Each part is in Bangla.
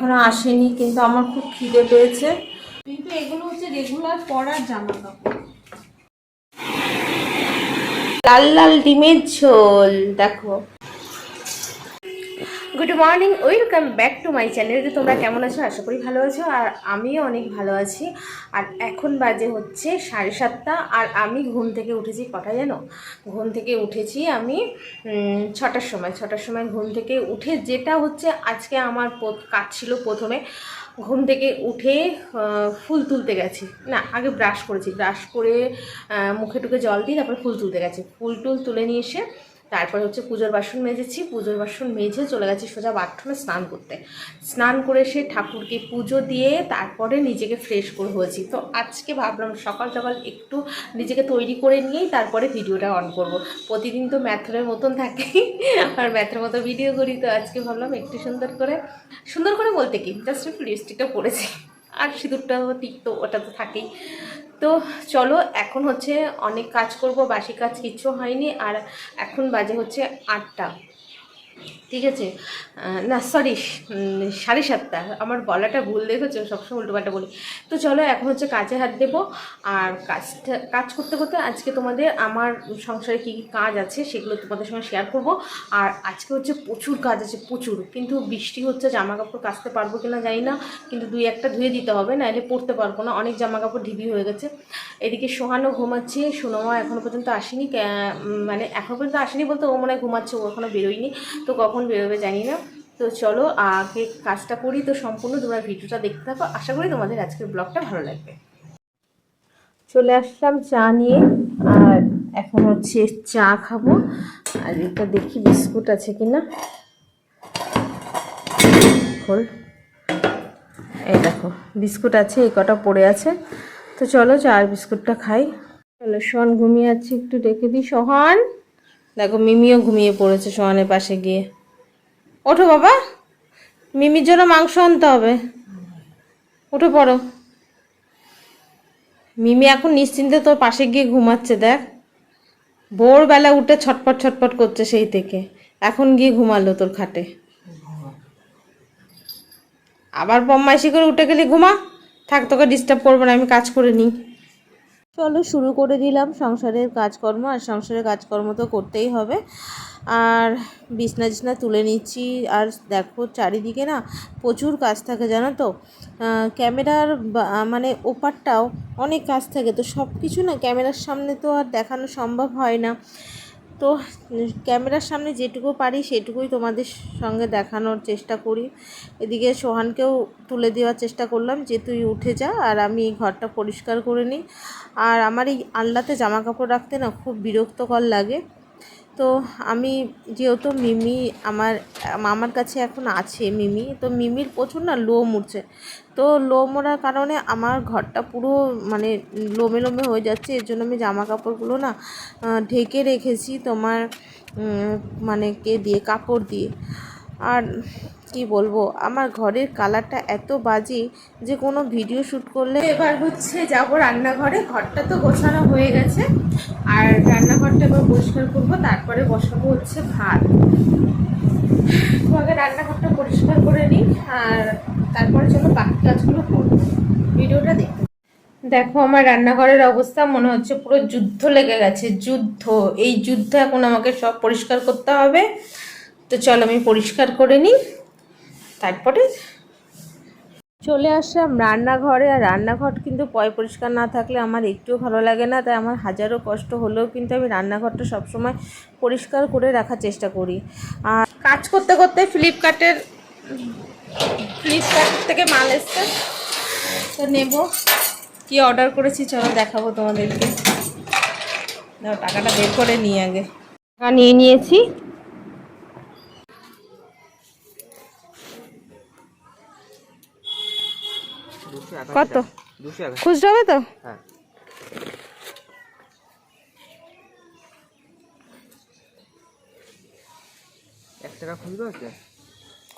এখনো আসেনি, কিন্তু আমার খুব খিদে পেয়েছে। কিন্তু এগুলো হচ্ছে রেগুলার পরার জামা কাপড়। লাল লাল ডিমের ঝোল দেখো। Good morning, welcome back to my channel. যে তোমরা কেমন আছো? আশা করি ভালো আছো, আর আমিও অনেক ভালো আছি। আর এখন বাজে হচ্ছে 7:30, আর আমি ঘুম থেকে উঠেছি কটা জানো? ঘুম থেকে উঠেছি আমি 6টার সময় ঘুম থেকে উঠে, যেটা হচ্ছে আজকে আমার কাজ ছিল। প্রথমে ঘুম থেকে উঠে ফুল তুলতে গেছি, না আগে ব্রাশ করেছি, ব্রাশ করে মুখে টুকে জল দিয়ে তারপরে ফুল তুলতে গেছি। ফুল টুল তুলে নিয়ে এসে তারপরে হচ্ছে পুজোর বাসন মেজেছি। পুজোর বাসন মেজে চলে গেছি সোজা বাথরুমে স্নান করতে। স্নান করে এসে ঠাকুরকে পুজো দিয়ে তারপরে নিজেকে ফ্রেশ করে হয়েছি। তো আজকে ভাবলাম সকাল সকাল একটু নিজেকে তৈরি করে নিয়েই তারপরে ভিডিওটা অন করব। প্রতিদিন তো ম্যাথরের মতন থাকে আর ম্যাথের মতো ভিডিও করি, তো আজকে ভাবলাম একটু সুন্দর করে বলতে কি, জাস্ট একটু লিপস্টিকটা পরেছি, আর সিঁদুরটাও টিকতো, ওটা তো থাকেই। তো চলো, এখন হচ্ছে অনেক কাজ করব, বাসি কাজ কিচ্ছু হয়নি। আর এখন বাজে হচ্ছে 8টা, ঠিক আছে? না সরি, 7:30। আমার বলাটা ভুল, দেখেছো, সবসময় উল্টোপাল্টা বলি। তো চলো এখন হচ্ছে কাজে হাত দেবো। আর কাজ করতে করতে আজকে তোমাদের আমার সংসারে কী কী কাজ আছে সেগুলো তোমাদের সঙ্গে শেয়ার করব। আর আজকে হচ্ছে প্রচুর কাজ আছে, প্রচুর। কিন্তু বৃষ্টি হচ্ছে, জামা কাপড় কাচতে পারবো কিনা জানি না, কিন্তু 2-1টা ধুয়ে দিতে হবে, নাহলে পরতে পারবো না। অনেক জামা কাপড় ঢিবি হয়ে গেছে। এদিকে সোহানও ঘুমাচ্ছে, সোনামা এখনও পর্যন্ত আসেনি। মানে এখনও পর্যন্ত আসেনি বলতে ও মনে হয় ঘুমাচ্ছে, ও এখনও বেরোয়নি। তো কখন বেরোবে জানি না। তো চলো আগে কাজটা করি। তো সম্পূর্ণ তোমরা ভিডিওটা দেখতে থাকো, আশা করি তোমাদের আজকের ব্লগটা ভালো লাগবে। চলে আসলাম চা নিয়ে, আর এখন হচ্ছে চা খাবো। আর এটা দেখি বিস্কুট আছে কিনা। খোল, এই দেখো বিস্কুট আছে, এই কটা পড়ে আছে। তো চলো চা আর বিস্কুটটা খাই। চলো, সোহান ঘুমিয়ে আছে, একটু ডেকে দিই। সোহান, দেখো মিমিও ঘুমিয়ে পড়েছে সোহানের পাশে গিয়ে। ওঠো বাবা, মিমির জন্য মাংস আনতে হবে, উঠে পড়ো। মিমি এখন নিশ্চিন্তে তোর পাশে গিয়ে ঘুমাচ্ছে, দেখ। ভোরবেলা উঠে ছটপট ছটপট করছে সেই থেকে, এখন গিয়ে ঘুমালো তোর খাটে। আবার বদমাইশি করে উঠে গেলে ঘুমা। থাক, তোকে ডিস্টার্ব করবো না, আমি কাজ করে নিই। চলো শুরু করে দিলাম সংসারের কাজকর্ম। আর সংসারের কাজকর্ম তো করতেই হবে। আর বিছনা তুলে নিচ্ছি। আর দেখো চারিদিকে না প্রচুর কাজ থাকে, জানো তো। ক্যামেরার মানে ওপারটাও অনেক কাজ থাকে, তো সব কিছু না ক্যামেরার সামনে তো আর দেখানো সম্ভব হয় না। তো ক্যামেরার সামনে যেটুকু পারি সেটুকুই তোমাদের সঙ্গে দেখানোর চেষ্টা করি। এদিকে সোহানকেও তুলে দেওয়ার চেষ্টা করলাম যে তুই উঠে যা, আর আমি এই ঘরটা পরিষ্কার করে নিই। আর আমার এই আলনাতে জামা কাপড় রাখতে না খুব বিরক্তকর লাগে। তো আমি যেহেতু মিমি আমার কাছে এখন আছে মিমি, তো মিমির প্রচুর না লোম উঠছে। তো লোম ওঠার কারণে আমার ঘরটা পুরো মানে লোমে হয়ে যাচ্ছে। এর জন্য আমি জামা কাপড়গুলো না ঢেকে রেখেছি তোমার মানে কাপড় দিয়ে। আর কি বলবো, আমার ঘরের কালারটা এত বাজে যে কোনো ভিডিও শ্যুট করলে। এবার হচ্ছে যাবো রান্নাঘরে। ঘরটা তো গোছানো হয়ে গেছে, আর রান্নাঘরটা এবার পরিষ্কার করবো, তারপরে বসাবো হচ্ছে ভাত। তোমাকে রান্নাঘরটা পরিষ্কার করে নিই, আর তারপরে চলো বাকি কাজগুলো করবো। ভিডিওটা দেখতে দেখো। আমার রান্নাঘরের অবস্থা মনে হচ্ছে পুরো যুদ্ধ লেগে গেছে, যুদ্ধ। এই যুদ্ধ এখন আমাকে সব পরিষ্কার করতে হবে। তো চলো আমি পরিষ্কার করে নিই, তারপরে চলে আসলাম রান্নাঘরে। আর রান্নাঘর কিন্তু পরিষ্কার না থাকলে আমার একটুও ভালো লাগে না। তাই আমার হাজারো কষ্ট হলেও কিন্তু আমি রান্নাঘরটা সবসময় পরিষ্কার করে রাখার চেষ্টা করি। আর কাজ করতে করতে ফ্লিপকার্ট থেকে মাল এসছে, তো নেব। কি অর্ডার করেছি চলো দেখাবো তোমাদেরকে। টাকাটা বের করে নিই আগে। টাকা নিয়ে নিয়েছি। কত? খুচরো হবে তো? হ্যাঁ।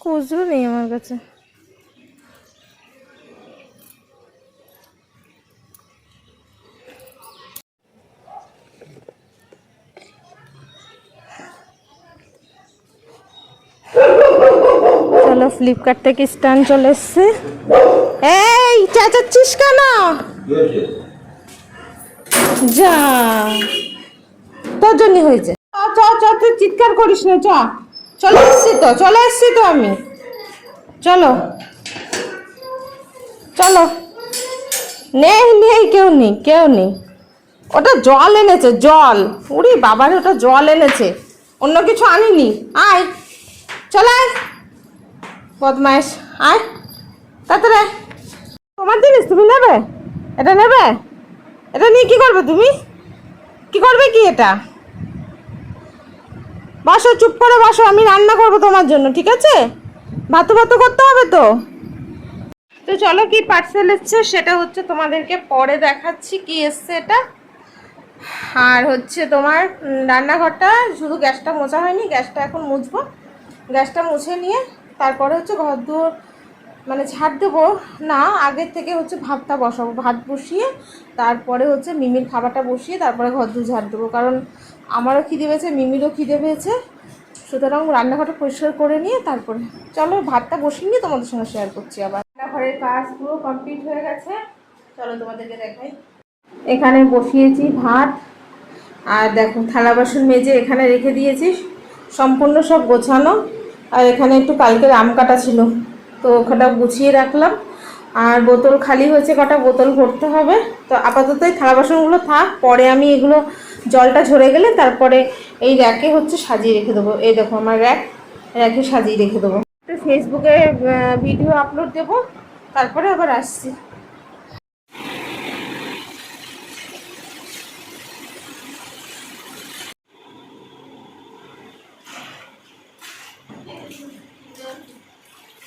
খুচরো নেই আমার কাছে। চলো ফ্লিপকার্ট থেকে স্ট্যান্ড চলে এসছে। এই চেঁচাচ্ছিস কেন? যা তোর জন্য হয়েছে। চ চ তুই চিৎকার করিস না, চলে এসছি তো আমি। চলো চলো, নেই কেউ নেই। ওটা জল এনেছে, জল। উড়ি বাবার, ওটা জল এনেছে, অন্য কিছু আনিনি। আয়, চল আয় বদমাইশ, আয় তাড়াতাড়ি। তোমার জিনিস তুমি নেবে? এটা নেবে? এটা নিয়ে কি করবে তুমি? কি করবে কি এটা? বসো, চুপ করে বসো, আমি রান্না করবো তোমার জন্য, ঠিক আছে? ভাত করতে হবে তো। তো চলো, কি পার্সেল এসছে সেটা হচ্ছে তোমাদেরকে পরে দেখাচ্ছি কি এসছে এটা। আর হচ্ছে তোমার রান্নাঘরটা শুধু গ্যাসটা মোছা হয়নি, গ্যাসটা এখন মুছবো। গ্যাসটা মুছে নিয়ে তারপরে হচ্ছে ঘর দুয়ার মানে ঝাড় দেবো না, আগের থেকে হচ্ছে ভাতটা বসাবো। ভাত বসিয়ে তারপরে হচ্ছে মিমির খাবারটা বসিয়ে তারপরে ঘর দু ঝাড় দেবো, কারণ আমারও খিদে পেয়েছে, মিমিরও খিদে পেয়েছে। সুতরাং রান্নাঘরটা পরিষ্কার করে নিয়ে তারপরে চলো ভাতটা বসিয়ে নিয়ে তোমাদের সঙ্গে শেয়ার করছি। আবার রান্নাঘরের কাজ পুরো কমপ্লিট হয়ে গেছে, চলো তোমাদেরকে দেখাই। এখানে বসিয়েছি ভাত, আর দেখো থালা বাসন মেজে এখানে রেখে দিয়েছি, সম্পূর্ণ সব গোছানো। আর এখানে একটু কালকের আম কাটা ছিল, তো ওখানটা গুছিয়ে রাখলাম। আর বোতল খালি হয়েছে, কটা বোতল ভরতে হবে। তো আপাতত এই থালা বাসনগুলো থাক, পরে আমি এগুলো জলটা ঝরে গেলে তারপরে এই র্যাকে হচ্ছে সাজিয়ে রেখে দেবো। এই দেখো আমার র্যাকে সাজিয়ে রেখে দেবো। একটু ফেসবুকে ভিডিও আপলোড দেবো, তারপরে আবার আসছি।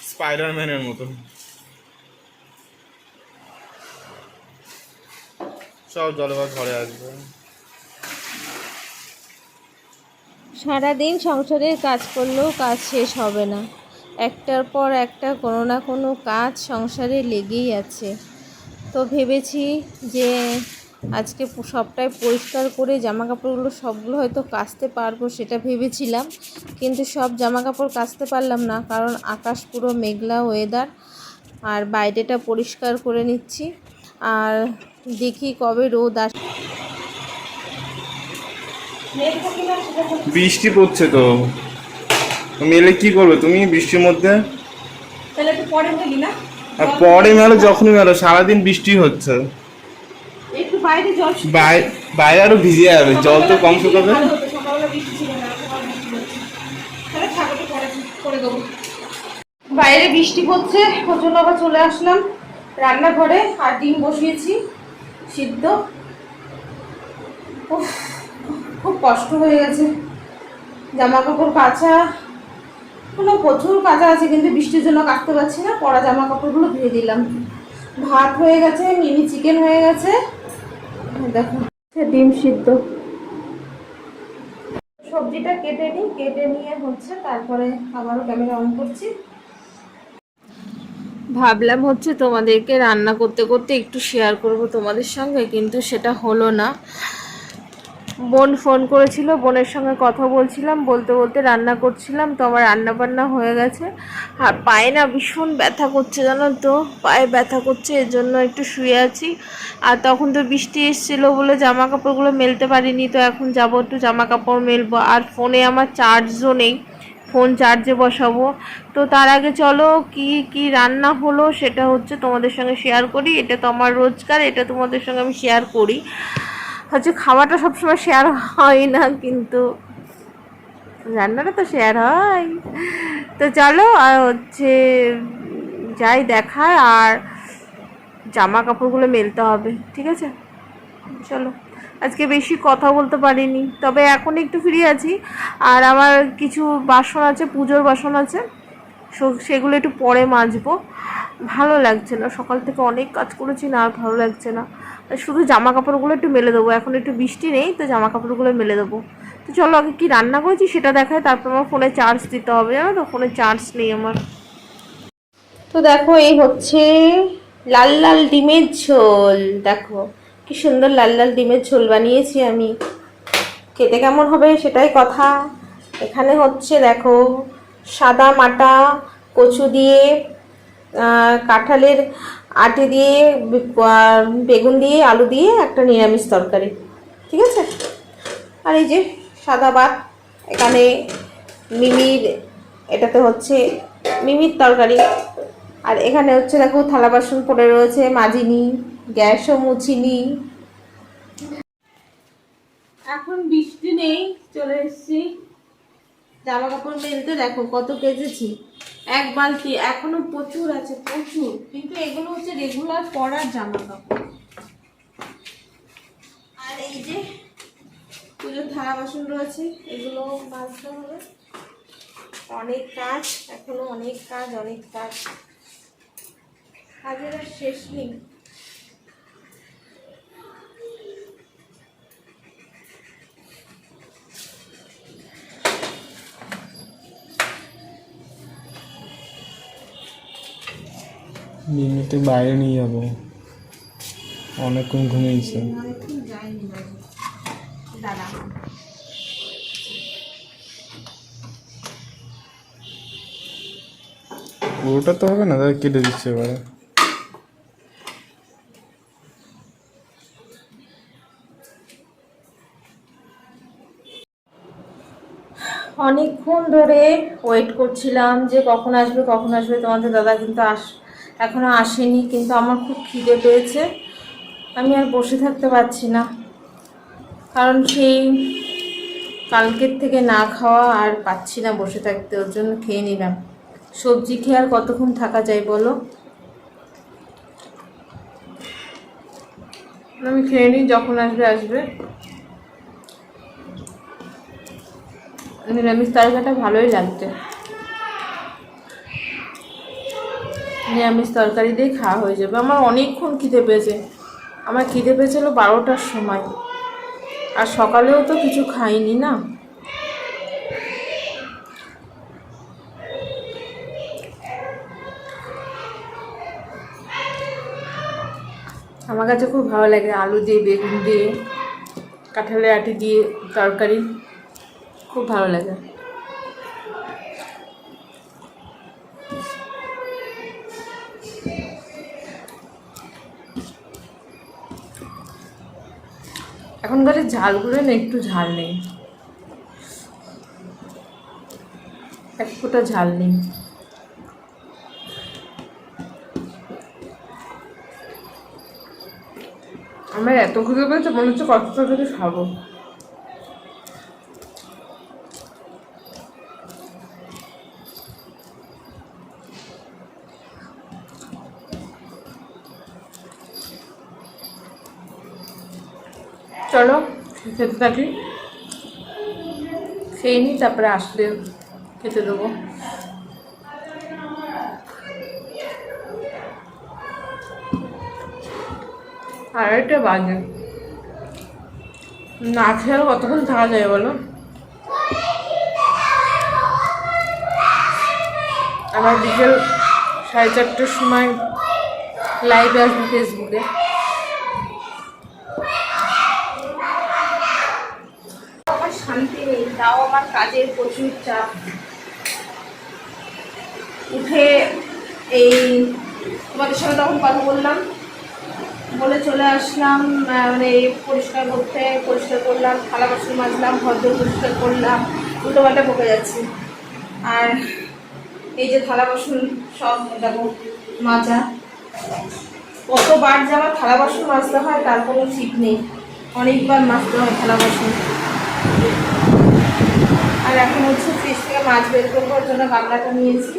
স্পাইডারম্যানের মতন সব জলবায়ু ঘরে আসবে। সারাদিন সংসারের কাজ করলেও কাজ শেষ হবে না, একটার পর একটা কোনো না কোনো কাজ সংসারে লেগেই আছে। তো ভেবেছি যে আজকে সবটাই পরিষ্কার করে জামা কাপড়গুলো সবগুলো হয়তো কাচতে পারবো, সেটা ভেবেছিলাম। কিন্তু সব জামা কাপড় কাচতে পারলাম না, কারণ আকাশ পুরো মেঘলা ওয়েদার। আর বাইরেটা পরিষ্কার করে নিচ্ছি, আর দেখি কবে রোদ আসে। বৃষ্টি পড়ছে তো, মেলে কি করবে তুমি বৃষ্টির মধ্যে? তাহলে একটু পরে মেলি না? আর পরে মেলো, যখনই মেলো, সারাদিন বৃষ্টি হচ্ছে। একটু বাইরে জল, বাইরে আরো ভিজে যাবে, জল তো কম শুকাবে। বাইরে বৃষ্টি পড়ছে, ওর জন্য আবার চলে আসলাম রান্নাঘরে। আর ডিম বসিয়েছি সিদ্ধ। খুব কষ্ট হয়ে গেছে, জামা কাপড় কাচা প্রচুর কাচা আছে, কিন্তু বৃষ্টির জন্য কাচতে পারছি না। পরা জামা কাপড়গুলো ধুয়ে দিলাম। ভাত হয়ে গেছে, মিনি চিকেন হয়ে গেছে, দেখো ডিম সিদ্ধ। সবজিটা কেটে নিই, কেটে নিয়ে হচ্ছে তারপরে আবারও ক্যামেরা অন করছি। ভাবলাম হচ্ছে তোমাদেরকে রান্না করতে করতে একটু শেয়ার করব তোমাদের সঙ্গে, কিন্তু সেটা হলো না। বোন ফোন করেছিল, বোনের সঙ্গে কথা বলছিলাম, বলতে বলতে রান্না করছিলাম। তো আমার রান্না বান্না হয়ে গেছে। আর পায়ে না ভীষণ ব্যথা করছে, জানো তো, পায়ে ব্যথা করছে, এর জন্য একটু শুয়ে আছি। আর তখন তো বৃষ্টি এসেছিলো বলে জামা কাপড়গুলো মেলতে পারিনি। তো এখন যাবো একটু জামা কাপড় মেলবো। আর ফোনে আমার চার্জও নেই, ফোন চার্জে বসাবো। তো তার আগে চলো কি রান্না হলো সেটা হচ্ছে তোমাদের সঙ্গে শেয়ার করি। এটা তো আমার রোজগার, এটা তোমাদের সঙ্গে আমি শেয়ার করি। হচ্ছে খাওয়াটা সবসময় শেয়ার হয় না, কিন্তু রান্নাটা তো শেয়ার হয়। তো চলো আর হচ্ছে যাই দেখায়, আর জামা কাপড়গুলো মেলতে হবে, ঠিক আছে? চলো, আজকে বেশি কথা বলতে পারিনি, তবে এখন একটু ফ্রি আছি। আর আমার কিছু বাসন আছে, পুজোর বাসন আছে, সেগুলো একটু পরে মাজবো। ভালো লাগছে না, সকাল থেকে অনেক কাজ করেছি না, আর ভালো লাগছে না। শুধু জামা কাপড়গুলো একটু মেলে দেবো, এখন একটু বৃষ্টি নেই, তো জামা কাপড়গুলো মেলে দেবো। তো চলো আগে কি রান্না করেছি সেটা দেখায়, তারপর আমার ফোনে চার্জ দিতে হবে, জানো তো, ফোনে চার্জ নেই আমার। তো দেখো, এই হচ্ছে লাল লাল ডিমের ঝোল। দেখো কি সুন্দর লাল লাল ডিমের ঝোল বানিয়েছি আমি, খেতে কেমন হবে সেটাই কথা। এখানে হচ্ছে দেখো সাদা মাটা কচু দিয়ে, কাঁঠালের আটি দিয়ে, বেগুন দিয়ে, আলু দিয়ে একটা নিরামিষ তরকারি, ঠিক আছে। আর এই যে সাদা ভাত, এখানে মিমির, এটাতে হচ্ছে মিমির তরকারি। আর এখানে হচ্ছে দেখো থালা বাসন পড়ে রয়েছে, মাজিনি, গ্যাসও মুছিনি। এখন বৃষ্টি নেই, চলে এসেছি জামা কাপড় মেলতে। দেখো কত কেজেছি, 1 বালতি, এখনো প্রচুর আছে, প্রচুর। কিন্তু এগুলো হচ্ছে রেগুলার পরার জামা কাপড়। আর এই যে পুজোর থালা বাসন রয়েছে, এগুলো মাজতে হবে। অনেক কাজ এখনো, অনেক কাজ, অনেক কাজ, কাজের আর শেষ নেই। মিমিতে বাইরে নিয়ে যাবো, অনেকক্ষণ ঘুমিয়েছে। অনেকক্ষণ যায়নি বাইরে। দাঁড়া, পুরোটা তো হবে না, তাহলে কেটে দিচ্ছে এবারে। অনেকক্ষণ ধরে ওয়েট করছিলাম যে কখন আসবে কখন আসবে তোমাদের দাদা, কিন্তু এখনো আসেনি। কিন্তু আমার খুব খিদে পেয়েছে, আমি আর বসে থাকতে পারছি না। কারণ সেই কালকের থেকে না খাওয়া, আর পাচ্ছি না বসে থাকতে, ওর জন্য খেয়ে নিলাম। সবজি খেয়ে আর কতক্ষণ থাকা যায় বলো। আমি খেয়ে নিই, যখন আসবে আসবে। নিরামিষ তরকারিটা ভালোই লাগছে, নিরামিষ তরকারি দিয়ে খাওয়া হয়ে যাবে। আমার অনেকক্ষণ খিদে পেয়েছে, আমার খিদে পেয়েছিল 12টার সময়, আর সকালেও তো কিছু খাইনি না। আমার কাছে খুব ভালো লাগে আলু দিয়ে, বেগুন দিয়ে, কাঁঠালের আটি দিয়ে তরকারি, খুব ভালো লাগে। এখনকার ঝালগুলো না একটু ঝাল নেই, এক ফোঁটা ঝাল নেই। আমার এত খিদে পেয়েছে, মনে হচ্ছে কত তরকারি খাবো। চলো খেতে থাকি, খেয়ে নিই, তারপরে আসলে খেতে দেবো। আর একটা বাজে, না খেয়ে কতক্ষণ থাকা যায় বলো। আবার বিকেল 4:30টার সময় লাইভে আসবো ফেসবুকে। আমার শান্তি নেই, তাও আমার কাজের প্রচুর চাপ। উঠে এই তোমাদের সঙ্গে তখন কথা বললাম বলে চলে আসলাম, মানে পরিষ্কার করলাম, থালা বাসন মাজলাম, ঘর দোর পরিষ্কার করলাম, উল্টোপাল্টা বকে যাচ্ছি। আর এই যে থালা বাসন সব দেখো মাজা, কতবার যে আমার থালা বাসন মাজতে হয় তার কোনো ঠিক নেই, অনেকবার মাজতে হয় থালা বাসন। আর এখন হচ্ছে ফ্রিজ থেকে মাছ বের করবার জন্য গামলাটা নিয়েছি।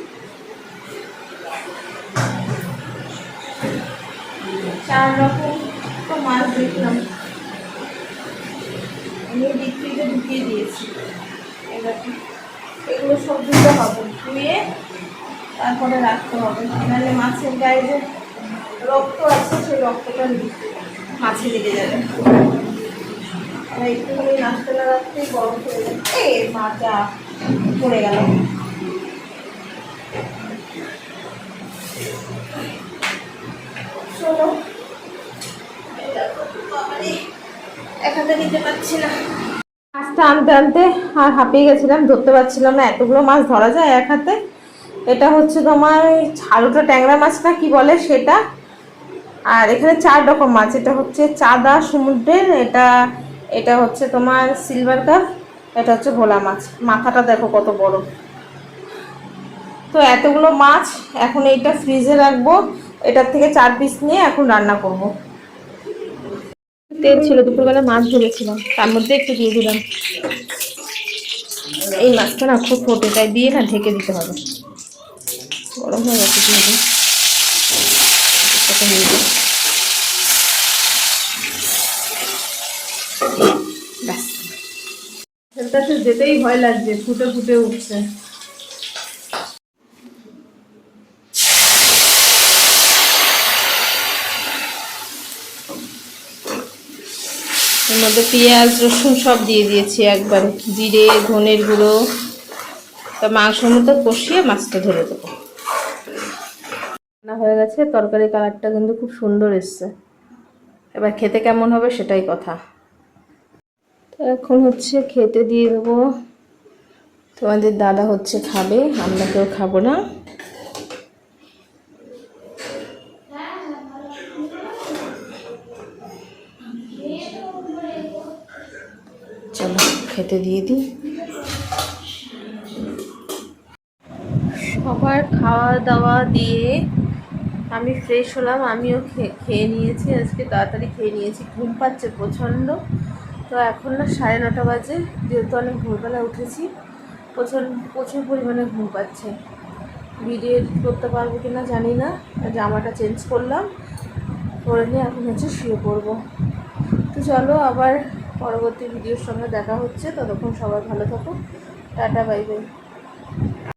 4 রকম তো মাছ দেখলাম, আমি ডিপ ফ্রিজে ঢুকিয়ে দিয়েছি। এগুলো সব ধুতে হবে, ধুয়ে তারপরে রাখতে হবে, নাহলে মাছের গায়ে যে রক্ত আছে সেই রক্তটা মাছে লেগে যাবে। আর একটুখানি নাচতে না রাখতেই গরম হয়ে যাবে। মাছটা পড়ে গেল। চলো, এক হাতে নিতে পারছি না, মাছটা আনতে আনতে আর হাঁপিয়ে গেছিলাম, ধরতে পারছিলাম না, এতগুলো মাছ ধরা যায় এক হাতে। এটা হচ্ছে তোমার ঝাড়ুটা ট্যাংরা মাছ না কি বলে সেটা। আর এখানে 4 রকম মাছ, এটা হচ্ছে চাঁদা সমুদ্রের, এটা এটা হচ্ছে তোমার সিলভার কাপ, এটা হচ্ছে ভোলা মাছ। মাথাটা দেখো কত বড়। তো এতগুলো মাছ এখন এইটা ফ্রিজে রাখবো, এটার থেকে 4 পিস নিয়ে এখন রান্না করব। তেল ছিল, দুপুরবেলা মাছ ভেজেছিলাম, তার মধ্যে একটু দিয়ে দিলাম। এই মাছটা না খুব ফোটে, তাই দিয়ে না ঢেকে দিতে হবে। গরম হয়ে গেছে দিয়ে দিই। ব্যাস, তেলটা যেতেই ভয় লাগছে, ফুটে ফুটে উঠছে। এর মধ্যে পেঁয়াজ রসুন সব দিয়ে দিয়েছি একবারে, জিরে ধনের গুঁড়ো। তা মাংসের মতো কষিয়ে মাছটা ধরে দেবো। রান্না হয়ে গেছে, তরকারি কালারটা কিন্তু খুব সুন্দর এসছে। এবার খেতে কেমন হবে সেটাই কথা। তো এখন হচ্ছে খেতে দিয়ে দেবো। তোমাদের দাদা হচ্ছে খাবে, আমরা কেউ খাবো না। চলো খেতে দিয়ে দিই। সবার খাওয়া দাওয়া দিয়ে আমি ফ্রেশ হলাম, আমিও খেয়ে নিয়েছি, আজকে তাড়াতাড়ি খেয়ে নিয়েছি। ঘুম পাচ্ছে প্রচণ্ড। তো এখন না 9:30 বাজে, যেহেতু অনেক ভোরবেলা উঠেছি, প্রচুর পরিমাণে ঘুম পাচ্ছে। ভিডিও এডিট করতে পারবো কি না জানি না। জামাটা চেঞ্জ করলাম, করে নিয়ে এখন হচ্ছে শুয়ে পড়বো। তো চলো আবার পরবর্তী ভিডিওর সঙ্গে দেখা হচ্ছে, ততক্ষণ সবাই ভালো থাকো, টাটা বাই বাই।